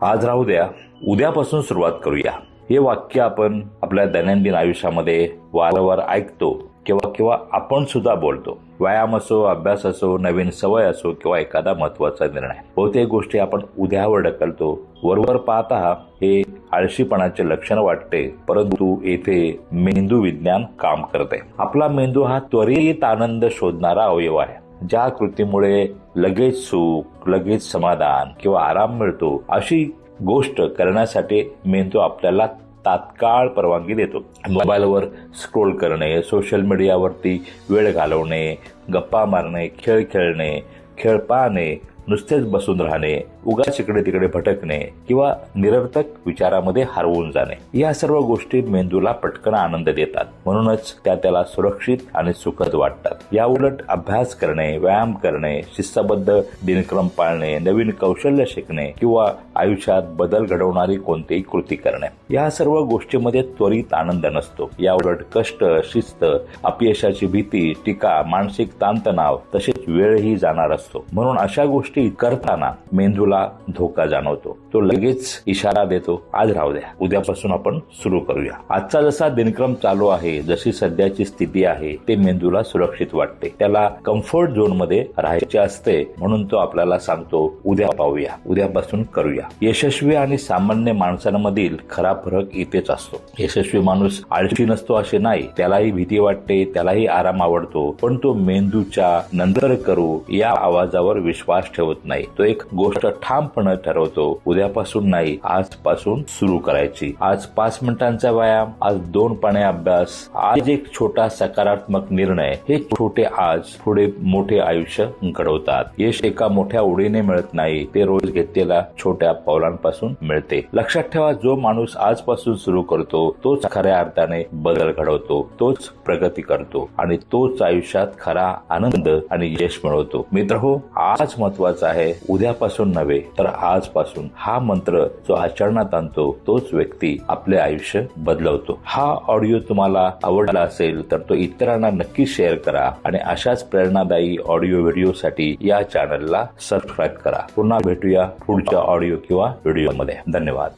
आज राहू द्या, उद्यापासून सुरुवात करूया. हे वाक्य आपण आपल्या दैनंदिन आयुष्यामध्ये वारंवार ऐकतो किंवा आपण सुद्धा बोलतो. व्यायाम असो, अभ्यास असो, नवीन सवय असो किंवा एखादा महत्वाचा निर्णय, बहुतेक गोष्टी आपण उद्यावर ढकलतो. वरवर पाहता हे आळशीपणाचे लक्षण वाटते, परंतु येथे मेंदू विज्ञान काम करते. आपला मेंदू हा त्वरित आनंद शोधणारा अवयव आहे. ज्या कृतीमुळे लगेच सुख, लगेच समाधान किंवा आराम मिळतो, अशी गोष्ट करण्यासाठी मेंदू आपल्याला तात्काळ परवानगी देतो. मोबाईलवर स्क्रोल करणे, सोशल मीडियावरती वेळ घालवणे, गप्पा मारणे, खेळ खेळणे, खेळ पाहणे, नुसतेच बसून राहणे, उगाच इकडे तिकडे भटकणे किंवा निरर्थक विचारामध्ये हरवून जाणे, या सर्व गोष्टी मेंदूला पटकन आनंद देतात. म्हणूनच त्याला सुरक्षित आणि सुखद वाटतात. या उलट अभ्यास करणे, व्यायाम करणे, शिस्तबद्ध दिनक्रम पाळणे, नवीन कौशल्य शिकणे किंवा आयुष्यात बदल घडवणारी कोणतीही कृती करणे, या सर्व गोष्टीमध्ये त्वरित आनंद नसतो. या उलट कष्ट, शिस्त, अपयशाची भीती, टीका, मानसिक ताणतणाव तसेच वेळही जाणार असतो. म्हणून अशा गोष्टी करताना मेंदूला धोका जाणवतो. तो लगेच इशारा देतो, आज राहू द्या, उद्यापासून आपण सुरू करूया. आजचा जसा दिनक्रम चालू आहे, जशी सध्याची स्थिती आहे, ते मेंदूला सुरक्षित वाटते. त्याला कम्फर्ट झोन मध्ये राहायचे असते. म्हणून तो आपल्याला सांगतो, उद्या पाहूया, उद्यापासून करूया. यशस्वी आणि सामान्य माणसांमधील खरा फरक इथेच असतो. यशस्वी माणूस आळशी नसतो असे नाही. त्यालाही भीती वाटते, त्यालाही आराम आवडतो, पण तो मेंदूच्या नंतर करू या आवाजावर विश्वास ठेवत नाही. तो एक गोष्ट ठामपणे ठरवतो, उद्यापासून नाही, आजपासून सुरू करायची. आज 5 मिनिटांचा व्यायाम, आज 2 पाने अभ्यास, आज एक छोटा सकारात्मक निर्णय. हे छोटे आज पुढे मोठे आयुष्य घडवतात. यश एका मोठ्या उडीने मिळत नाही, ते रोज घेतलेल्या छोट्या पावलांपासून मिळते. लक्षात ठेवा, जो माणूस आजपासून सुरू करतो तोच खऱ्या अर्थाने बदल घडवतो, तोच प्रगती करतो आणि तोच आयुष्यात खरा आनंद आणि यश मिळवतो. मित्रहो, आज महत्वाचा आहे, उद्यापासून नव्हे तर आजपासून. हा मंत्र जो आचरणात आणतो तोच व्यक्ती आपले आयुष्य बदलवतो. हा ऑडिओ तुम्हाला आवडला असेल तर तो इतरांना नक्की शेअर करा आणि अशाच प्रेरणादायी ऑडिओ व्हिडिओसाठी या चॅनलला सबस्क्राईब करा. पुन्हा भेटूया पुढच्या ऑडिओ किंवा व्हिडिओमध्ये. धन्यवाद.